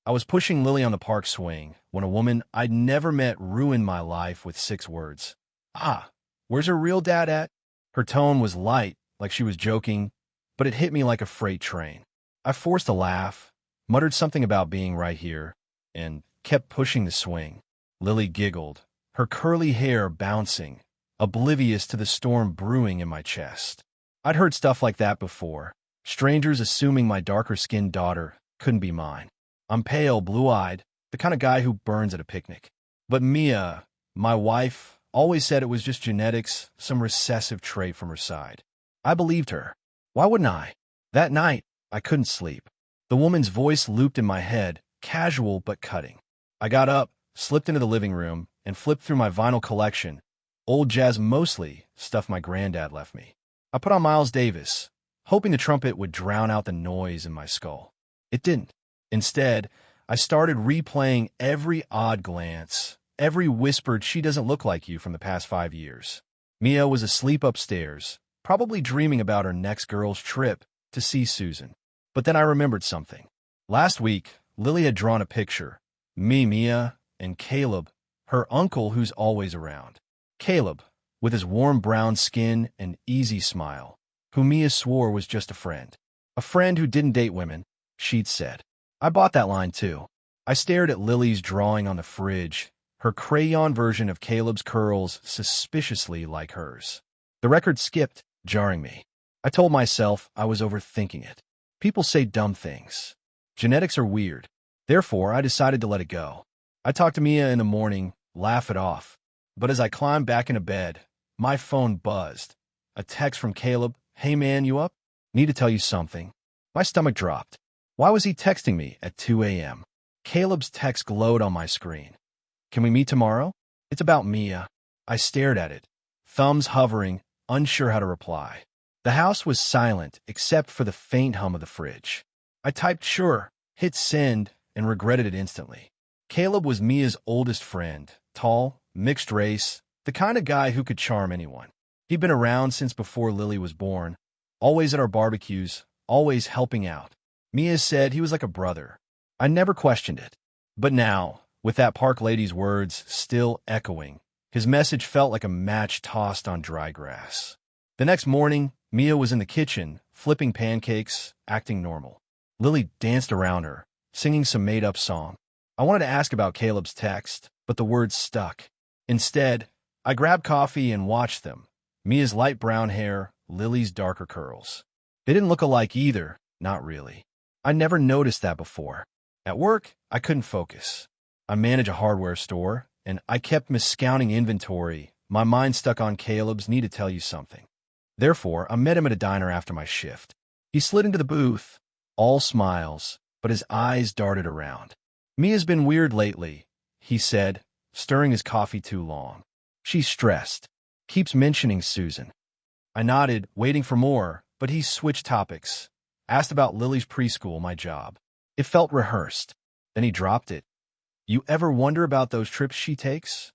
I was pushing Lily on the park swing when a woman I'd never met ruined my life with 6 words. "Ah, where's her real dad at?" Her tone was light, like she was joking, but it hit me like a freight train. I forced a laugh, muttered something about being right here, and kept pushing the swing. Lily giggled, her curly hair bouncing, oblivious to the storm brewing in my chest. I'd heard stuff like that before, strangers assuming my darker-skinned daughter couldn't be mine. I'm pale, blue-eyed, the kind of guy who burns at a picnic. But Mia, my wife, always said it was just genetics, some recessive trait from her side. I believed her. Why wouldn't I? That night, I couldn't sleep. The woman's voice looped in my head, casual but cutting. I got up, slipped into the living room, and flipped through my vinyl collection, old jazz mostly, stuff my granddad left me. I put on Miles Davis, hoping the trumpet would drown out the noise in my skull. It didn't. Instead, I started replaying every odd glance, every whispered "she doesn't look like you" from the past 5 years. Mia was asleep upstairs, probably dreaming about her next girl's trip to see Susan. But then I remembered something. Last week, Lily had drawn a picture. Me, Mia, and Caleb, her uncle who's always around. Caleb, with his warm brown skin and easy smile, who Mia swore was just a friend. A friend who didn't date women, she'd said. I bought that line too. I stared at Lily's drawing on the fridge, her crayon version of Caleb's curls suspiciously like hers. The record skipped, jarring me. I told myself I was overthinking it. People say dumb things. Genetics are weird. Therefore, I decided to let it go. I talked to Mia in the morning, laugh it off. But as I climbed back into bed, my phone buzzed. A text from Caleb. "Hey man, you up? Need to tell you something." My stomach dropped. Why was he texting me at 2 a.m.? Caleb's text glowed on my screen. "Can we meet tomorrow?" It's about Mia. I stared at it, thumbs hovering, unsure how to reply. The house was silent except for the faint hum of the fridge. I typed "sure," hit send, and regretted it instantly. Caleb was Mia's oldest friend, tall, mixed race, the kind of guy who could charm anyone. He'd been around since before Lily was born, always at our barbecues, always helping out. Mia said he was like a brother. I never questioned it. But now, with that park lady's words still echoing, his message felt like a match tossed on dry grass. The next morning, Mia was in the kitchen, flipping pancakes, acting normal. Lily danced around her, singing some made-up song. I wanted to ask about Caleb's text, but the words stuck. Instead, I grabbed coffee and watched them. Mia's light brown hair, Lily's darker curls. They didn't look alike either, not really. I never noticed that before. At work, I couldn't focus. I manage a hardware store, and I kept miscounting inventory, my mind stuck on Caleb's "need to tell you something." Therefore, I met him at a diner after my shift. He slid into the booth, all smiles, but his eyes darted around. "Mia's been weird lately," he said, stirring his coffee too long. "She's stressed. Keeps mentioning Susan." I nodded, waiting for more, but he switched topics. Asked about Lily's preschool, my job. It felt rehearsed. Then he dropped it. "You ever wonder about those trips she takes?"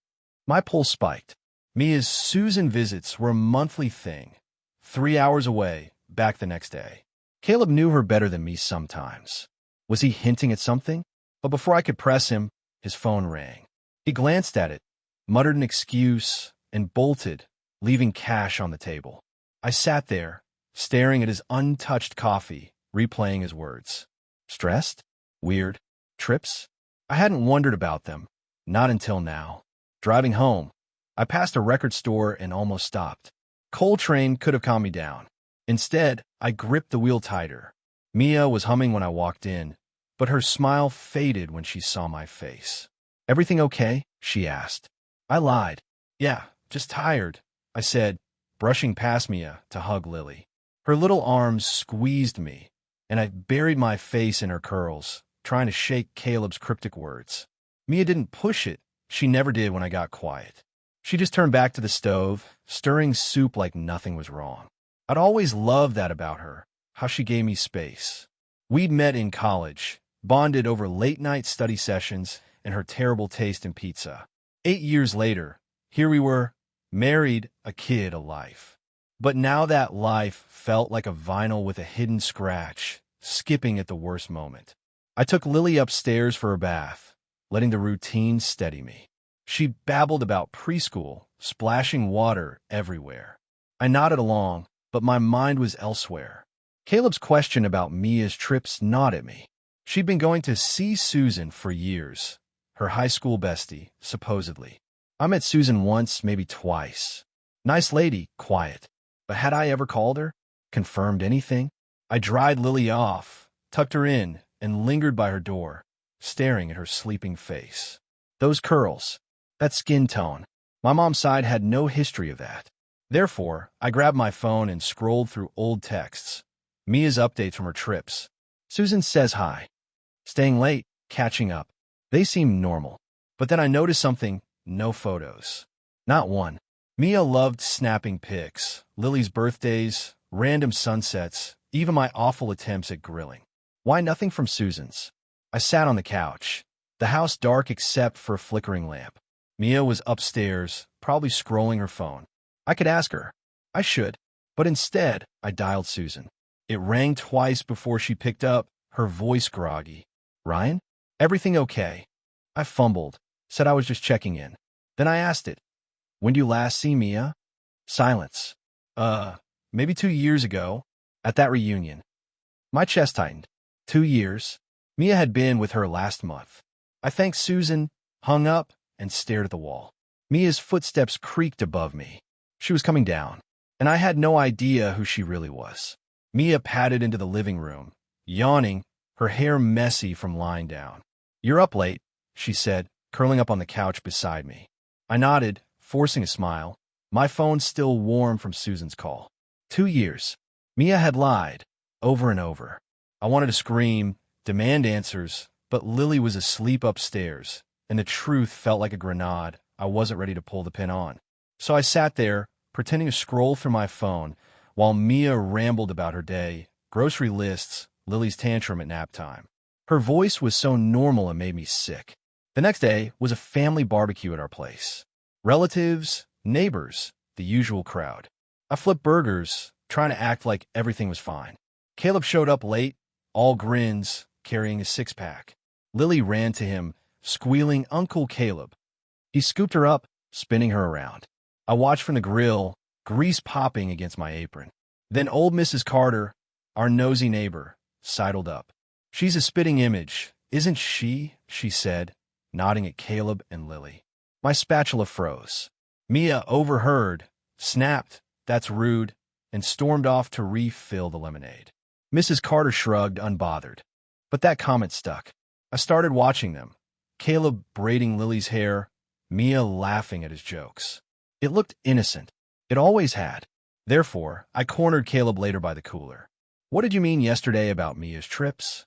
My pulse spiked. Mia's Susan visits were a monthly thing. 3 hours away, back the next day. Caleb knew her better than me sometimes. Was he hinting at something? But before I could press him, his phone rang. He glanced at it, muttered an excuse, and bolted, leaving cash on the table. I sat there, staring at his untouched coffee, replaying his words. Stressed? Weird? Trips? I hadn't wondered about them. Not until now. Driving home, I passed a record store and almost stopped. Coltrane could have calmed me down. Instead, I gripped the wheel tighter. Mia was humming when I walked in, but her smile faded when she saw my face. "Everything okay?" she asked. I lied. "Yeah, just tired," I said, brushing past Mia to hug Lily. Her little arms squeezed me, and I buried my face in her curls, trying to shake Caleb's cryptic words. Mia didn't push it. She never did when I got quiet. She just turned back to the stove, stirring soup like nothing was wrong. I'd always loved that about her, how she gave me space. We'd met in college, bonded over late-night study sessions and her terrible taste in pizza. 8 years later, here we were, married, a kid, a life. But now that life felt like a vinyl with a hidden scratch, skipping at the worst moment. I took Lily upstairs for her bath, letting the routine steady me. She babbled about preschool, splashing water everywhere. I nodded along, but my mind was elsewhere. Caleb's question about Mia's trips gnawed at me. She'd been going to see Susan for years, her high school bestie, supposedly. I met Susan once, maybe twice. Nice lady, quiet. But had I ever called her? Confirmed anything? I dried Lily off, tucked her in, and lingered by her door, staring at her sleeping face. Those curls, that skin tone. My mom's side had no history of that. Therefore, I grabbed my phone and scrolled through old texts. Mia's updates from her trips. Susan says hi. Staying late, catching up. They seemed normal. But then I noticed something. No photos. Not one. Mia loved snapping pics, Lily's birthdays, random sunsets, even my awful attempts at grilling. Why nothing from Susan's? I sat on the couch, the house dark except for a flickering lamp. Mia was upstairs, probably scrolling her phone. I could ask her. I should. But instead, I dialed Susan. It rang twice before she picked up, her voice groggy. Ryan? Everything okay? I fumbled, said I was just checking in. Then I asked it. When did you last see Mia? Silence. Maybe 2 years ago, at that reunion. My chest tightened. 2 years. Mia had been with her last month. I thanked Susan, hung up, and stared at the wall. Mia's footsteps creaked above me. She was coming down, and I had no idea who she really was. Mia padded into the living room, yawning, her hair messy from lying down. You're up late, she said, curling up on the couch beside me. I nodded, forcing a smile, my phone still warm from Susan's call. 2 years. Mia had lied, over and over. I wanted to scream, demand answers, but Lily was asleep upstairs, and the truth felt like a grenade I wasn't ready to pull the pin on. So I sat there, pretending to scroll through my phone, while Mia rambled about her day, grocery lists, Lily's tantrum at nap time. Her voice was so normal it made me sick. The next day was a family barbecue at our place. Relatives, neighbors, the usual crowd. I flipped burgers, trying to act like everything was fine. Caleb showed up late, all grins, carrying a six-pack. Lily ran to him, squealing, Uncle Caleb. He scooped her up, spinning her around. I watched from the grill, grease popping against my apron. Then old Mrs. Carter, our nosy neighbor, sidled up. She's a spitting image, isn't she? She said, nodding at Caleb and Lily. My spatula froze. Mia overheard, snapped, that's rude, and stormed off to refill the lemonade. Mrs. Carter shrugged, unbothered. But that comment stuck. I started watching them. Caleb braiding Lily's hair, Mia laughing at his jokes. It looked innocent. It always had. Therefore, I cornered Caleb later by the cooler. What did you mean yesterday about Mia's trips?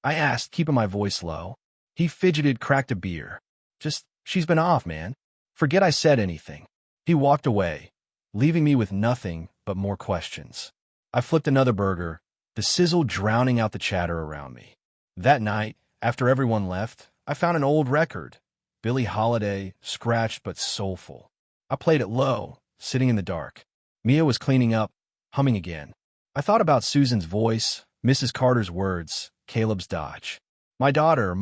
I asked, keeping my voice low. He fidgeted, cracked a beer. Just, she's been off, man. Forget I said anything. He walked away, leaving me with nothing but more questions. I flipped another burger, the sizzle drowning out the chatter around me. That night, after everyone left, I found an old record. Billie Holiday, scratched but soulful. I played it low, sitting in the dark. Mia was cleaning up, humming again. I thought about Susan's voice, Mrs. Carter's words, Caleb's dodge. My daughter,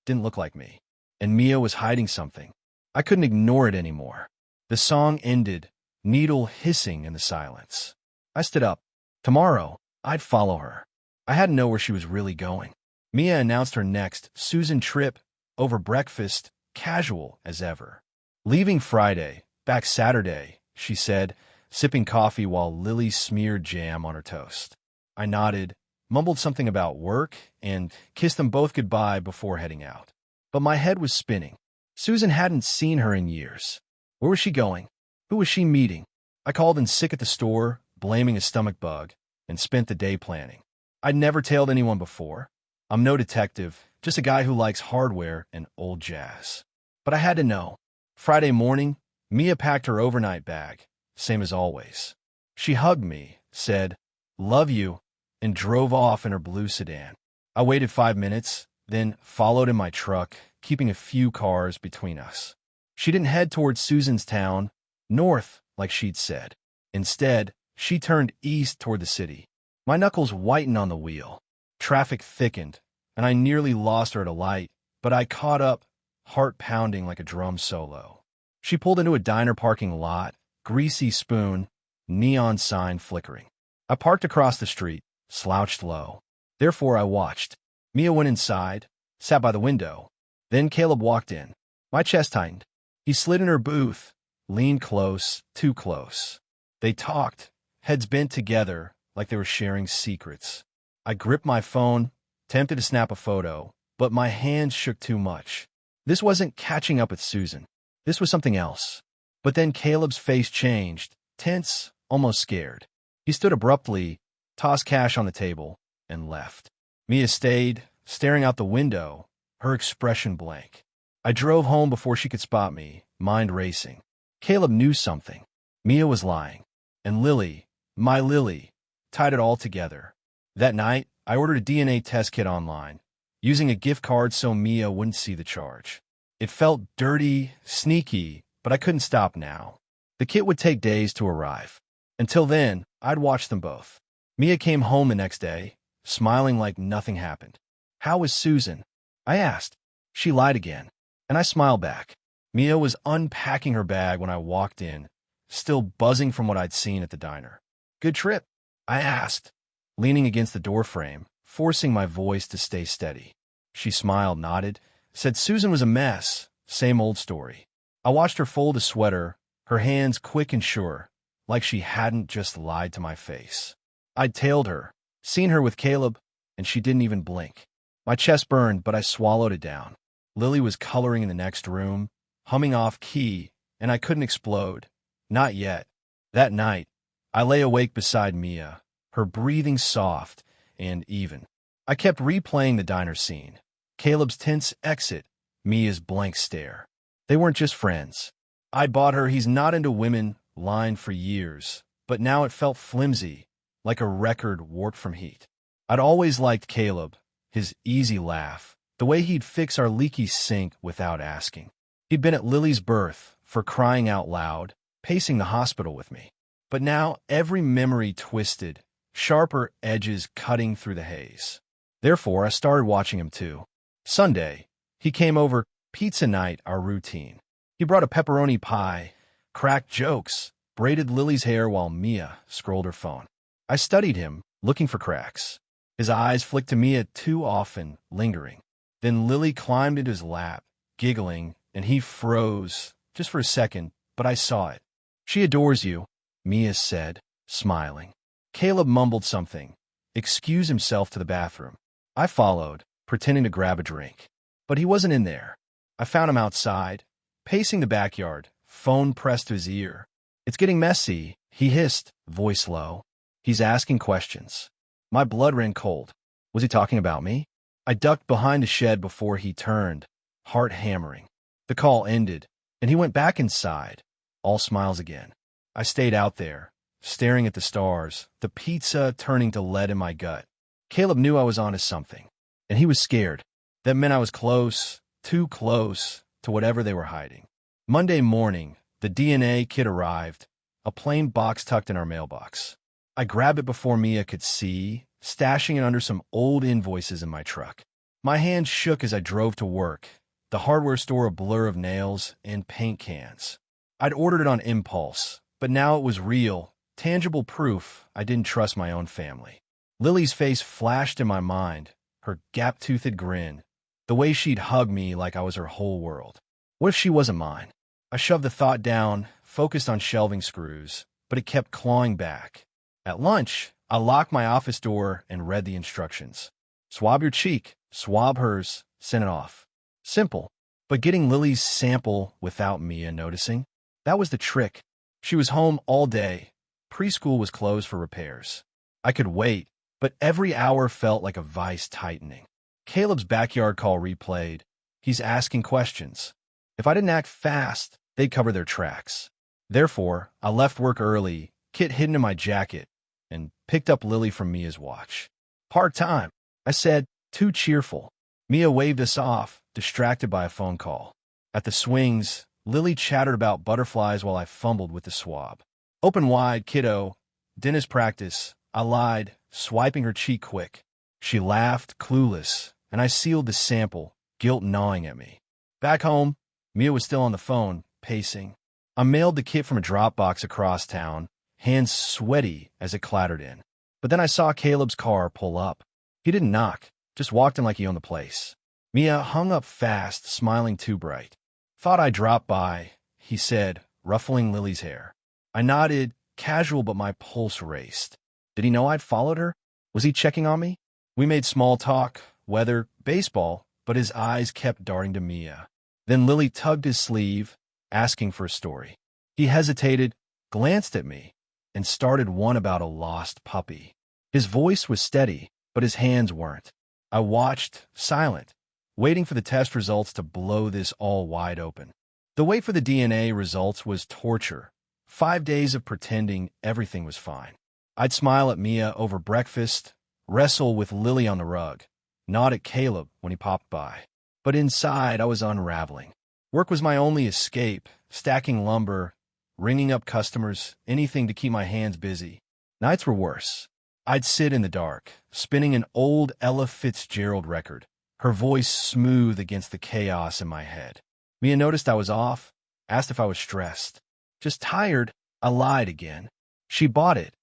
didn't look like me. And Mia was hiding something. I couldn't ignore it anymore. The song ended, needle hissing in the silence. I stood up. Tomorrow, I'd follow her. I had to know where she was really going. Mia announced her next Susan trip, over breakfast, casual as ever. Leaving Friday, back Saturday, she said, sipping coffee while Lily smeared jam on her toast. I nodded, mumbled something about work, and kissed them both goodbye before heading out. But my head was spinning. Susan hadn't seen her in years. Where was she going? Who was she meeting? I called in sick at the store, blaming a stomach bug, and spent the day planning. I'd never tailed anyone before. I'm no detective, just a guy who likes hardware and old jazz. But I had to know. Friday morning, Mia packed her overnight bag, same as always. She hugged me, said, "Love you," and drove off in her blue sedan. I waited 5 minutes, then followed in my truck, keeping a few cars between us. She didn't head towards Susan's town, north, like she'd said. Instead, she turned east toward the city. My knuckles whitened on the wheel. Traffic thickened, and I nearly lost her at a light, but I caught up, heart pounding like a drum solo. She pulled into a diner parking lot, greasy spoon, neon sign flickering. I parked across the street, slouched low. Therefore I watched. Mia went inside, sat by the window. Then Caleb walked in. My chest tightened. He slid in her booth, leaned close, too close. They talked, heads bent together like they were sharing secrets. I gripped my phone, tempted to snap a photo, but my hands shook too much. This wasn't catching up with Susan. This was something else. But then Caleb's face changed, tense, almost scared. He stood abruptly, tossed cash on the table, and left. Mia stayed, staring out the window, her expression blank. I drove home before she could spot me, mind racing. Caleb knew something. Mia was lying. And Lily, my Lily, tied it all together. That night, I ordered a DNA test kit online, using a gift card so Mia wouldn't see the charge. It felt dirty, sneaky, but I couldn't stop now. The kit would take days to arrive. Until then, I'd watch them both. Mia came home the next day, smiling like nothing happened. "How is Susan?" I asked. She lied again, and I smiled back. Mia was unpacking her bag when I walked in, still buzzing from what I'd seen at the diner. "Good trip?" I asked, leaning against the doorframe, forcing my voice to stay steady. She smiled, nodded, said Susan was a mess, same old story. I watched her fold a sweater, her hands quick and sure, like she hadn't just lied to my face. I'd tailed her, seen her with Caleb, and she didn't even blink. My chest burned, but I swallowed it down. Lily was coloring in the next room, humming off key, and I couldn't explode. Not yet. That night, I lay awake beside Mia, her breathing soft and even. I kept replaying the diner scene. Caleb's tense exit, Mia's blank stare. They weren't just friends. I bought her "he's not into women" line for years, but now it felt flimsy, like a record warped from heat. I'd always liked Caleb, his easy laugh, the way he'd fix our leaky sink without asking. He'd been at Lily's birth, for crying out loud, pacing the hospital with me. But now every memory twisted, sharper edges cutting through the haze. Therefore, I started watching him too. Sunday, he came over, pizza night, our routine. He brought a pepperoni pie, cracked jokes, braided Lily's hair while Mia scrolled her phone. I studied him, looking for cracks. His eyes flicked to Mia too often, lingering. Then Lily climbed into his lap, giggling, and he froze, just for a second, but I saw it. "She adores you," Mia said, smiling. Caleb mumbled something, excused himself to the bathroom. I followed, pretending to grab a drink. But he wasn't in there. I found him outside, pacing the backyard, phone pressed to his ear. "It's getting messy," he hissed, voice low. "He's asking questions." My blood ran cold. Was he talking about me? I ducked behind a shed before he turned, heart hammering. The call ended, and he went back inside, all smiles again. I stayed out there, staring at the stars, the pizza turning to lead in my gut. Caleb knew I was onto something, and he was scared. That meant I was close, too close, to whatever they were hiding. Monday morning, the DNA kit arrived, a plain box tucked in our mailbox. I grabbed it before Mia could see, stashing it under some old invoices in my truck. My hands shook as I drove to work, the hardware store a blur of nails and paint cans. I'd ordered it on impulse, but now it was real, tangible proof I didn't trust my own family. Lily's face flashed in my mind, her gap-toothed grin, the way she'd hug me like I was her whole world. What if she wasn't mine? I shoved the thought down, focused on shelving screws, but it kept clawing back. At lunch, I locked my office door and read the instructions. Swab your cheek, swab hers, send it off. Simple. But getting Lily's sample without Mia noticing, that was the trick. She was home all day. Preschool was closed for repairs. I could wait, but every hour felt like a vice tightening. Caleb's backyard call replayed. He's asking questions. If I didn't act fast, they'd cover their tracks. Therefore, I left work early, kit hidden in my jacket, and picked up Lily from Mia's watch. "Part-time," I said, too cheerful. Mia waved us off, distracted by a phone call. At the swings, Lily chattered about butterflies while I fumbled with the swab. "Open wide, kiddo. Dentist practice," I lied, swiping her cheek quick. She laughed, clueless, and I sealed the sample, guilt gnawing at me. Back home, Mia was still on the phone, pacing. I mailed the kit from a Dropbox across town, hands sweaty as it clattered in. But then I saw Caleb's car pull up. He didn't knock, just walked in like he owned the place. Mia hung up fast, smiling too bright. Thought I'd drop by, he said, ruffling Lily's hair. I nodded, casual, but my pulse raced. Did he know I'd followed her? Was he checking on me? We made small talk, weather, baseball, but his eyes kept darting to Mia. Then Lily tugged his sleeve, asking for a story. He hesitated, glanced at me, and started one about a lost puppy. His voice was steady, but his hands weren't. I watched, silent, waiting for the test results to blow this all wide open. The wait for the DNA results was torture. 5 days of pretending everything was fine. I'd smile at Mia over breakfast, wrestle with Lily on the rug, nod at Caleb when he popped by. But inside, I was unraveling. Work was my only escape, stacking lumber, ringing up customers, anything to keep my hands busy. Nights were worse. I'd sit in the dark, spinning an old Ella Fitzgerald record, her voice smooth against the chaos in my head. Mia noticed I was off, asked if I was stressed. Just tired, I lied again. She bought it,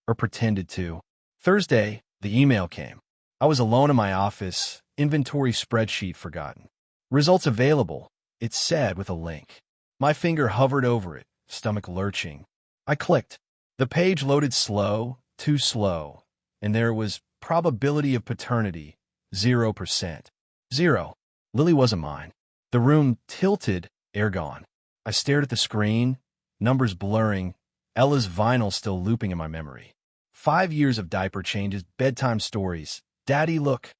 or pretended to. Thursday, the email came. I was alone in my office, inventory spreadsheet forgotten. Results available, it said with a link. My finger hovered over it, stomach lurching. I clicked. The page loaded slow, too slow, and there was probability of paternity, 0%. 0. Lily wasn't mine. The room tilted, air gone. I stared at the screen, numbers blurring, Ella's vinyl still looping in my memory. 5 years of diaper changes, bedtime stories, daddy look,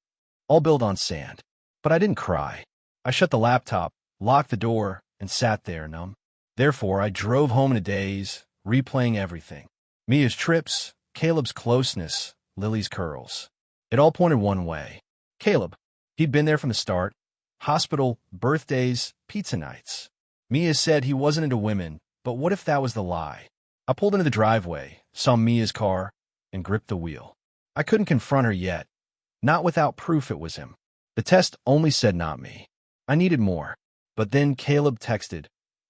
all built on sand. But I didn't cry. I shut the laptop, locked the door, and sat there numb. Therefore, I drove home in a daze, replaying everything. Mia's trips, Caleb's closeness, Lily's curls. It all pointed one way. Caleb. He'd been there from the start. Hospital, birthdays, pizza nights. Mia said he wasn't into women, but what if that was the lie? I pulled into the driveway, saw Mia's car, and gripped the wheel. I couldn't confront her yet. Not without proof it was him. The test only said not me. I needed more. But then Caleb texted,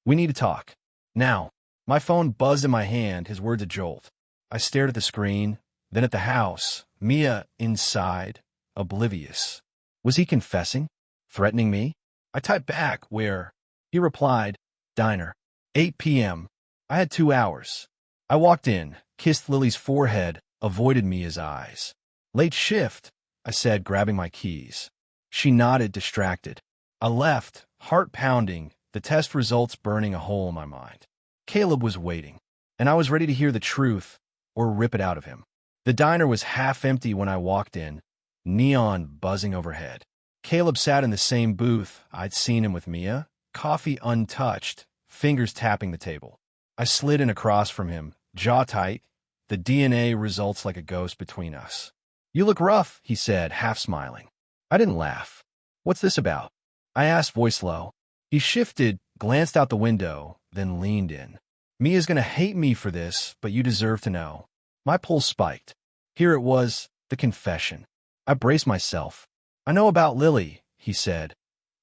"We need to talk. Now." My phone buzzed in my hand, his words a jolt. I stared at the screen, then at the house, Mia inside, oblivious. Was he confessing? Threatening me? I typed back, "Where?" He replied, "Diner. 8 p.m. I had 2 hours. I walked in, kissed Lily's forehead, avoided Mia's eyes. "Late shift," I said, grabbing my keys. She nodded, distracted. I left, heart pounding, the test results burning a hole in my mind. Caleb was waiting, and I was ready to hear the truth or rip it out of him. The diner was half empty when I walked in, neon buzzing overhead. Caleb sat in the same booth I'd seen him with Mia, coffee untouched, fingers tapping the table. I slid in across from him, jaw tight, the DNA results like a ghost between us. "You look rough," he said, half smiling. I didn't laugh. "What's this about?" I asked, voice low. He shifted, glanced out the window, then leaned in. "Mia's gonna hate me for this, but you deserve to know." My pulse spiked. Here it was, the confession. I braced myself. "I know about Lily," he said,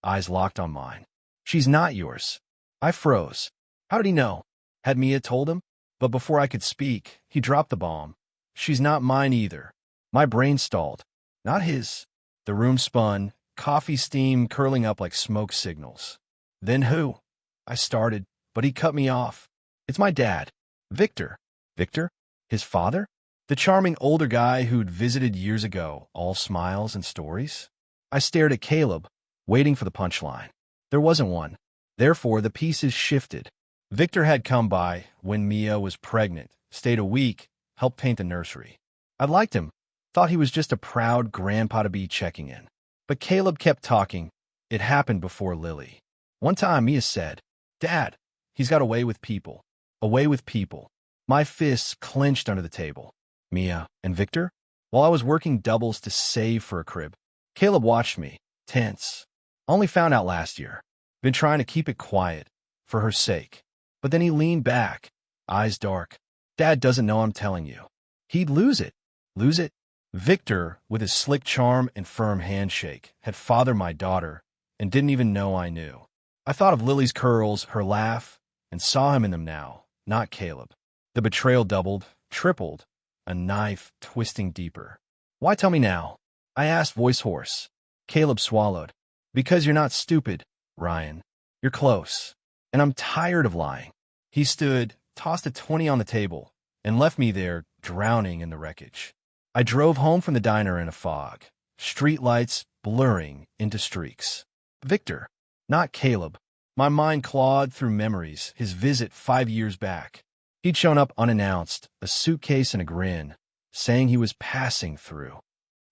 eyes locked on mine. "She's not yours." I froze. How did he know? Had Mia told him? But before I could speak, he dropped the bomb. "She's not mine either." My brain stalled. Not his. The room spun, coffee steam curling up like smoke signals. "Then who?" I started, but he cut me off. "It's my dad. Victor." Victor? His father? The charming older guy who'd visited years ago, all smiles and stories? I stared at Caleb, waiting for the punchline. There wasn't one. Therefore, the pieces shifted. Victor had come by when Mia was pregnant, stayed a week, helped paint the nursery. I liked him, thought he was just a proud grandpa-to-be checking in. But Caleb kept talking. It happened before Lily. One time, Mia said, "Dad, he's got a way with people. A way with people." My fists clenched under the table. Mia and Victor? While I was working doubles to save for a crib, Caleb watched me, tense. Only found out last year. Been trying to keep it quiet, for her sake. But then he leaned back, eyes dark. "Dad doesn't know I'm telling you." He'd lose it. Lose it? Victor, with his slick charm and firm handshake, had fathered my daughter and didn't even know I knew. I thought of Lily's curls, her laugh, and saw him in them now, not Caleb. The betrayal doubled, tripled, a knife twisting deeper. Why tell me now? I asked, voice hoarse. Caleb swallowed. Because you're not stupid, Ryan. You're close. And I'm tired of lying. He stood, tossed a 20 on the table, and left me there, drowning in the wreckage. I drove home from the diner in a fog, street lights blurring into streaks. Victor, not Caleb. My mind clawed through memories, his visit 5 years back. He'd shown up unannounced, a suitcase and a grin, saying he was passing through.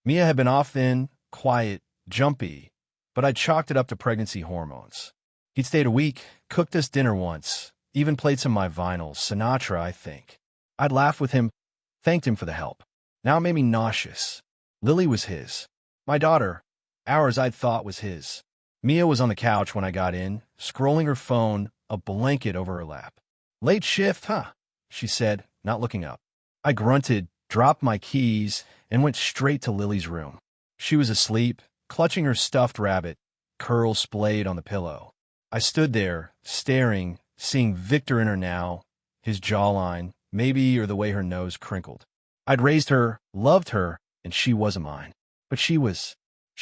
Mia had been off then, quiet, jumpy, but I'd chalked it up to pregnancy hormones. He'd stayed a week, cooked us dinner once, even played some of my vinyls, Sinatra, I think. I'd laughed with him, thanked him for the help. Now it made me nauseous. Lily was his. My daughter, ours I'd thought was his. Mia was on the couch when I got in, scrolling her phone, a blanket over her lap. Late shift, huh? She said, not looking up. I grunted, dropped my keys, and went straight to Lily's room. She was asleep, clutching her stuffed rabbit, curls splayed on the pillow. I stood there, staring, seeing Victor in her now, his jawline, maybe, or the way her nose crinkled. I'd raised her, loved her, and she wasn't mine. But she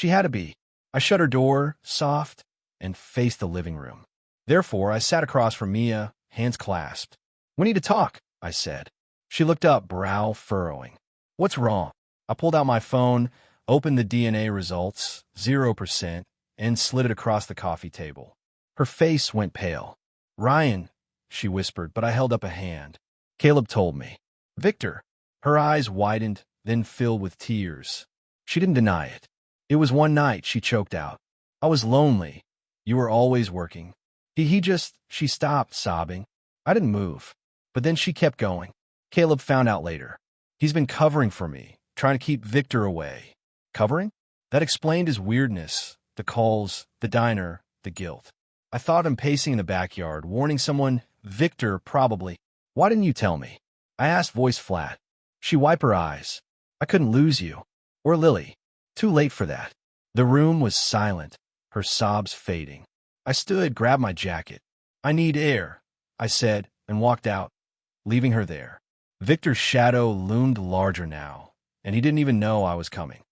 had to be. I shut her door, soft, and faced the living room. Therefore, I sat across from Mia, hands clasped. We need to talk, I said. She looked up, brow furrowing. What's wrong? I pulled out my phone, opened the DNA results, 0%, and slid it across the coffee table. Her face went pale. Ryan, she whispered, but I held up a hand. Caleb told me. Victor. Her eyes widened, then filled with tears. She didn't deny it. It was one night, she choked out. I was lonely. You were always working. She stopped, sobbing. I didn't move. But then she kept going. Caleb found out later. He's been covering for me, trying to keep Victor away. Covering? That explained his weirdness, the calls, the diner, the guilt. I thought him pacing in the backyard, warning someone, Victor, probably. Why didn't you tell me? I asked, voice flat. She wiped her eyes. I couldn't lose you. Or Lily. Too late for that. The room was silent, her sobs fading. I stood, grabbed my jacket. I need air, I said, and walked out, leaving her there. Victor's shadow loomed larger now, and he didn't even know I was coming.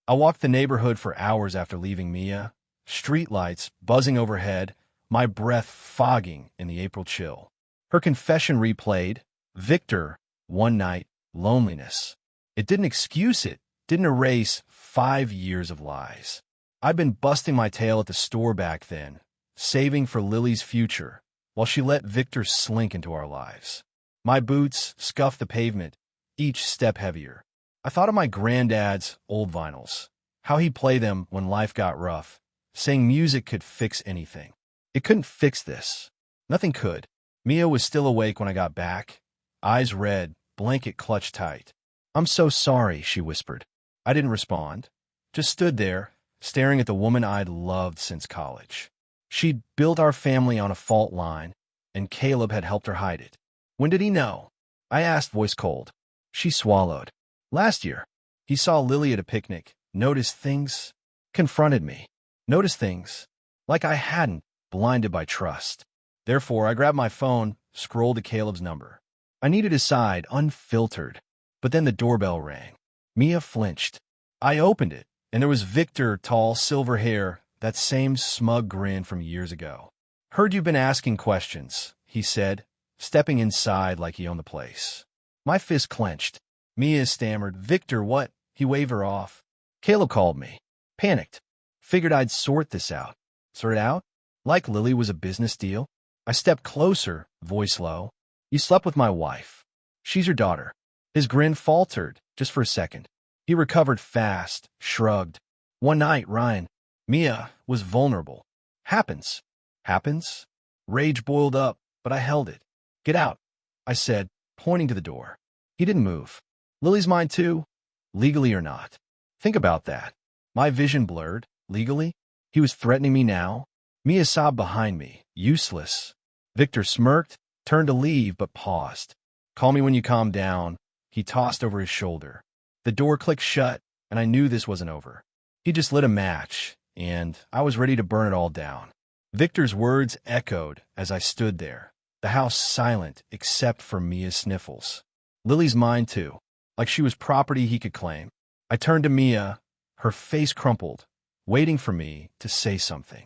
I walked the neighborhood for hours after leaving Mia, streetlights buzzing overhead, my breath fogging in the April chill. Her confession replayed, Victor, one night, loneliness. It didn't excuse it, didn't erase 5 years of lies. I'd been busting my tail at the store back then, saving for Lily's future, while she let Victor slink into our lives. My boots scuffed the pavement, each step heavier. I thought of my granddad's old vinyls, how he'd play them when life got rough, saying music could fix anything. It couldn't fix this. Nothing could. Mia was still awake when I got back, eyes red, blanket clutched tight. I'm so sorry, she whispered. I didn't respond, just stood there, staring at the woman I'd loved since college. She'd built our family on a fault line, and Caleb had helped her hide it. When did he know? I asked, voice cold. She swallowed. Last year. He saw Lily at a picnic, noticed things, confronted me. Noticed things, like I hadn't, blinded by trust. Therefore, I grabbed my phone, scrolled to Caleb's number. I needed his side, unfiltered. But then the doorbell rang. Mia flinched. I opened it, and there was Victor, tall, silver hair, that same smug grin from years ago. Heard you've been asking questions, he said, stepping inside like he owned the place. My fist clenched. Mia stammered, Victor, what? He waved her off. Caleb called me. Panicked. Figured I'd sort this out. Sort it out? Like Lily was a business deal? I stepped closer, voice low. You slept with my wife. She's your daughter. His grin faltered, just for a second. He recovered fast, shrugged. One night, Ryan. Mia was vulnerable. Happens. Happens? Rage boiled up, but I held it. Get out, I said, pointing to the door. He didn't move. Lily's mine too, legally or not. Think about that. My vision blurred. Legally? He was threatening me now? Mia sobbed behind me, useless. Victor smirked, turned to leave, but paused. Call me when you calm down. He tossed over his shoulder. The door clicked shut, and I knew this wasn't over. He just lit a match, and I was ready to burn it all down. Victor's words echoed as I stood there, the house silent except for Mia's sniffles. Lily's mine too, like she was property he could claim. I turned to Mia, her face crumpled, waiting for me to say something.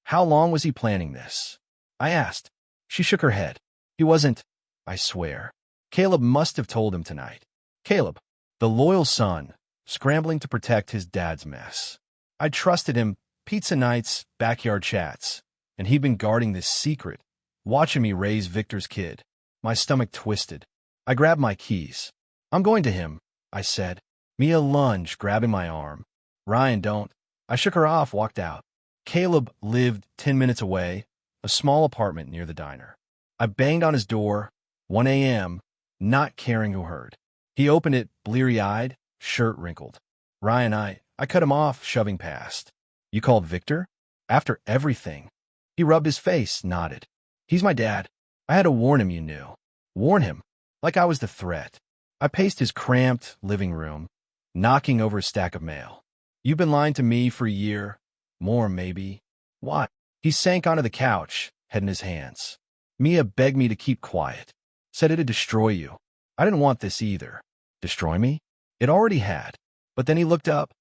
How long was he planning this? I asked. She shook her head. He wasn't, I swear. Caleb must have told him tonight. Caleb, the loyal son, scrambling to protect his dad's mess. I trusted him, pizza nights, backyard chats, and he'd been guarding this secret, watching me raise Victor's kid. My stomach twisted. I grabbed my keys. I'm going to him, I said. Mia lunged, grabbing my arm. Ryan, don't. I shook her off, walked out. Caleb lived 10 minutes away, a small apartment near the diner. I banged on his door, 1 a.m., not caring who heard. He opened it, bleary-eyed, shirt wrinkled. Ryan, I cut him off, shoving past. You called Victor? After everything. He rubbed his face, nodded. He's my dad. I had to warn him, you knew. Warn him, like I was the threat. I paced his cramped living room, knocking over a stack of mail. You've been lying to me for a year. More, maybe. What? He sank onto the couch, head in his hands. Mia begged me to keep quiet. Said it'd destroy you. I didn't want this either. Destroy me? It already had. But then he looked up,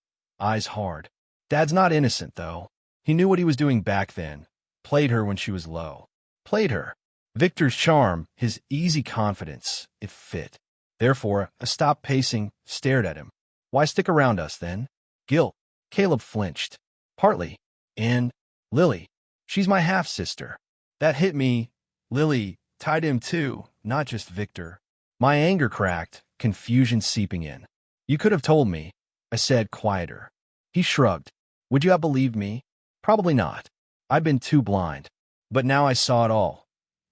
eyes hard. Dad's not innocent, though. He knew what he was doing back then. Played her when she was low. Played her. Victor's charm, his easy confidence, it fit. Therefore, I stopped pacing, stared at him. Why stick around us, then? Guilt. Caleb flinched. Partly. And Lily. She's my half-sister. That hit me. Lily tied him too, not just Victor. My anger cracked, confusion seeping in. You could have told me, I said, quieter. He shrugged. Would you have believed me? Probably not. I'd been too blind. But now I saw it all.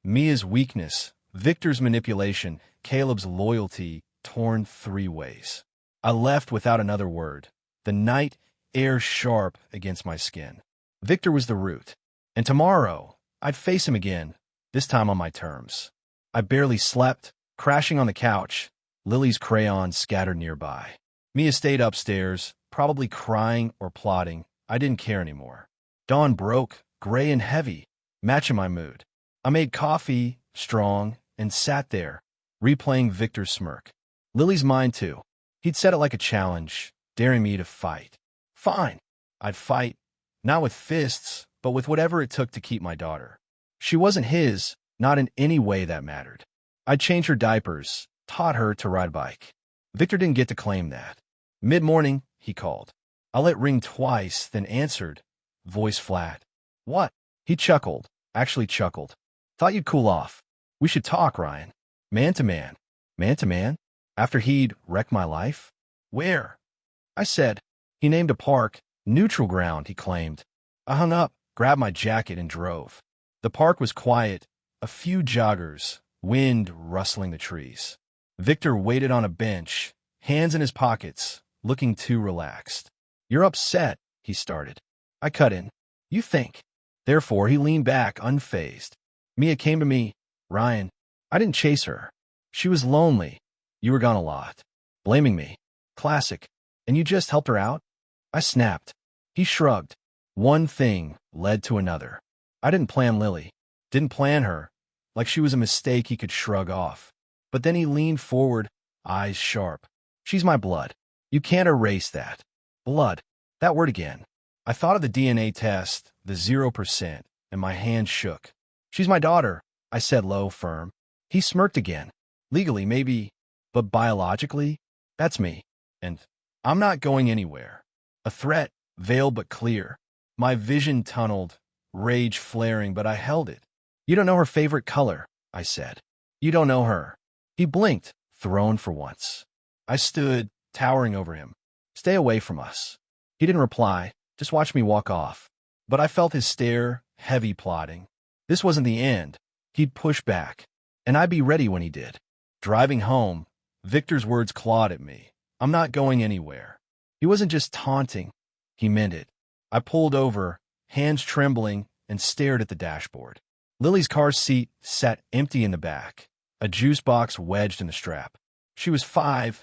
Mia's weakness, Victor's manipulation, Caleb's loyalty, torn 3 ways. I left without another word, the night air sharp against my skin. Victor was the root. And tomorrow, I'd face him again, this time on my terms. I barely slept, crashing on the couch, Lily's crayons scattered nearby. Mia stayed upstairs, probably crying or plotting. I didn't care anymore. Dawn broke, gray and heavy, matching my mood. I made coffee, strong, and sat there, replaying Victor's smirk. Lily's mine too. He'd said it like a challenge, daring me to fight. Fine. I'd fight, not with fists, but with whatever it took to keep my daughter. She wasn't his, not in any way that mattered. I'd change her diapers, taught her to ride a bike. Victor didn't get to claim that. Mid-morning, he called. I let ring twice, then answered, voice flat. What? He chuckled, actually chuckled. Thought you'd cool off. We should talk, Ryan. Man to man. Man to man? After he'd wrecked my life? Where? I said. He named a park, neutral ground, he claimed. I hung up, grabbed my jacket, and drove. The park was quiet, a few joggers, wind rustling the trees. Victor waited on a bench, hands in his pockets, looking too relaxed. You're upset, he started. I cut in. You think. Therefore, he leaned back, unfazed. Mia came to me. Ryan, I didn't chase her. She was lonely. You were gone a lot. Blaming me. Classic. And you just helped her out? I snapped. He shrugged. One thing led to another. I didn't plan Lily. Didn't plan her. Like she was a mistake he could shrug off. But then he leaned forward, eyes sharp. She's my blood. You can't erase that. Blood. That word again. I thought of the DNA test, the 0%, and my hand shook. She's my daughter, I said low, firm. He smirked again. Legally, maybe, but biologically, that's me. And I'm not going anywhere. A threat, veiled but clear. My vision tunneled, rage flaring, but I held it. You don't know her favorite color, I said. You don't know her. He blinked, thrown for once. I stood, towering over him. Stay away from us. He didn't reply, just watched me walk off. But I felt his stare, heavy plotting. This wasn't the end. He'd push back, and I'd be ready when he did. Driving home, Victor's words clawed at me. I'm not going anywhere. He wasn't just taunting. He meant it. I pulled over, hands trembling, and stared at the dashboard. Lily's car seat sat empty in the back, a juice box wedged in the strap. She was 5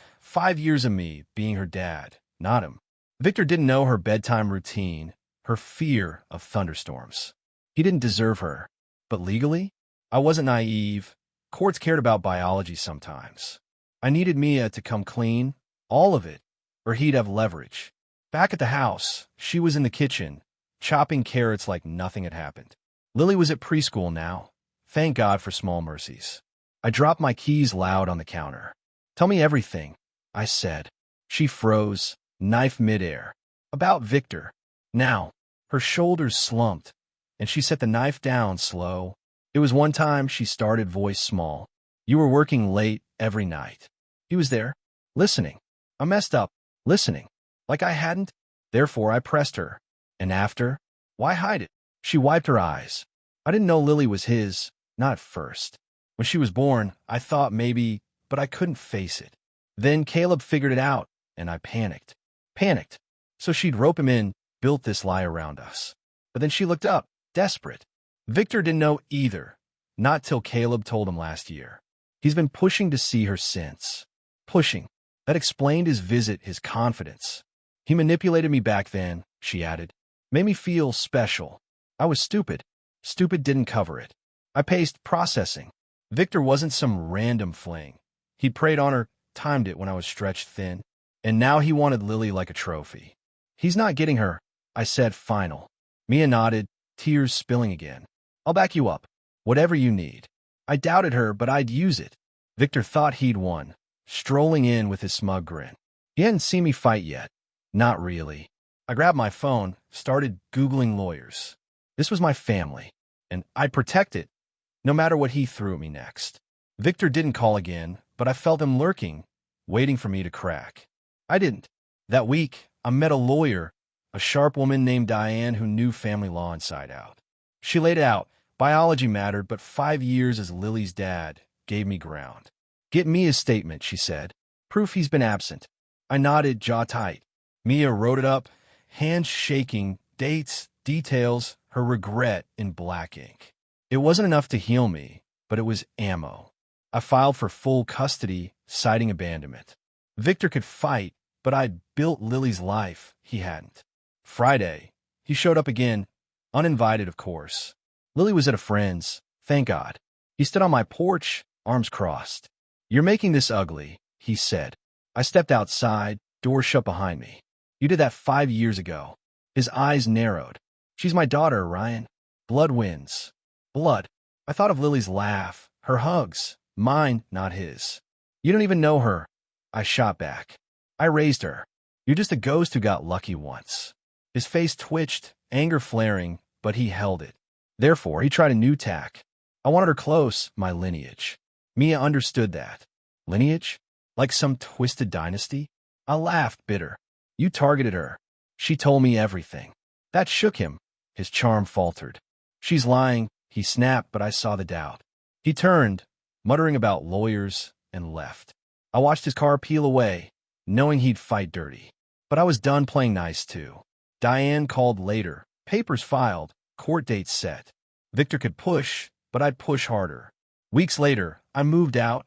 years of me being her dad, not him. Victor didn't know her bedtime routine, her fear of thunderstorms. He didn't deserve her. But legally, I wasn't naive. Courts cared about biology sometimes. I needed Mia to come clean, all of it, or he'd have leverage. Back at the house, she was in the kitchen, chopping carrots like nothing had happened. Lily was at preschool now. Thank God for small mercies. I dropped my keys loud on the counter. "Tell me everything," I said. She froze, knife midair. "About Victor." Now, her shoulders slumped, and she set the knife down slow. It was one time, she started, voice small. "You were working late every night. He was there, listening. I messed up, listening. Like I hadn't. Therefore, I pressed her. And after? Why hide it?" She wiped her eyes. "I didn't know Lily was his, not at first. When she was born, I thought maybe, but I couldn't face it. Then Caleb figured it out, and I panicked. Panicked. So she'd rope him in, built this lie around us. But then she looked up, desperate. Victor didn't know either, not till Caleb told him last year. He's been pushing to see her since. Pushing. That explained his visit, his confidence. He manipulated me back then," she added. "Made me feel special. I was stupid. Stupid didn't cover it. I paced, processing. Victor wasn't some random fling. He'd preyed on her, timed it when I was stretched thin. And now he wanted Lily like a trophy. He's not getting her," I said, final. Mia nodded, tears spilling again. "I'll back you up. Whatever you need." I doubted her, but I'd use it. Victor thought he'd won, strolling in with his smug grin. He hadn't seen me fight yet. Not really. I grabbed my phone, started Googling lawyers. This was my family, and I'd protect it, no matter what he threw at me next. Victor didn't call again, but I felt him lurking, waiting for me to crack. I didn't. That week, I met a lawyer, a sharp woman named Diane who knew family law inside out. She laid it out. Biology mattered, but 5 years as Lily's dad gave me ground. "Get me his statement," she said. "Proof he's been absent." I nodded, jaw tight. Mia wrote it up, hands shaking, dates, details, her regret in black ink. It wasn't enough to heal me, but it was ammo. I filed for full custody, citing abandonment. Victor could fight, but I'd built Lily's life. He hadn't. Friday, he showed up again, uninvited, of course. Lily was at a friend's, thank God. He stood on my porch, arms crossed. "You're making this ugly," he said. I stepped outside, door shut behind me. "You did that 5 years ago." His eyes narrowed. "She's my daughter, Ryan. Blood wins." Blood. I thought of Lily's laugh, her hugs, mine, not his. "You don't even know her," I shot back. "I raised her. You're just a ghost who got lucky once." His face twitched, anger flaring, but he held it. Therefore, he tried a new tack. "I wanted her close, my lineage." Mia understood that. Lineage? Like some twisted dynasty? I laughed, bitter. "You targeted her. She told me everything." That shook him. His charm faltered. "She's lying," he snapped, but I saw the doubt. He turned, muttering about lawyers, and left. I watched his car peel away, knowing he'd fight dirty. But I was done playing nice, too. Diane called later. Papers filed. Court dates set. Victor could push, but I'd push harder. Weeks later, I moved out.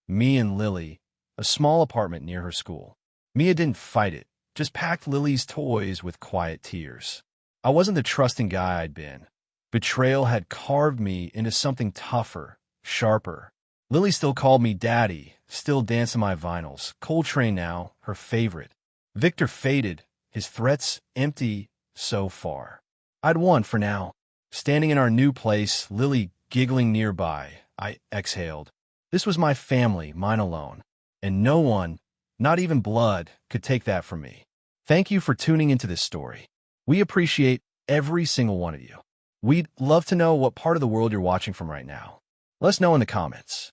Me and Lily, a small apartment near her school. Mia didn't fight it, just packed Lily's toys with quiet tears. I wasn't the trusting guy I'd been. Betrayal had carved me into something tougher, sharper. Lily still called me daddy, still dancing my vinyls. Coltrane now, her favorite. Victor faded, his threats empty so far. I'd won for now. Standing in our new place, Lily giggling nearby, I exhaled. This was my family, mine alone. And no one, not even blood, could take that from me. Thank you for tuning into this story. We appreciate every single one of you. We'd love to know what part of the world you're watching from right now. Let us know in the comments.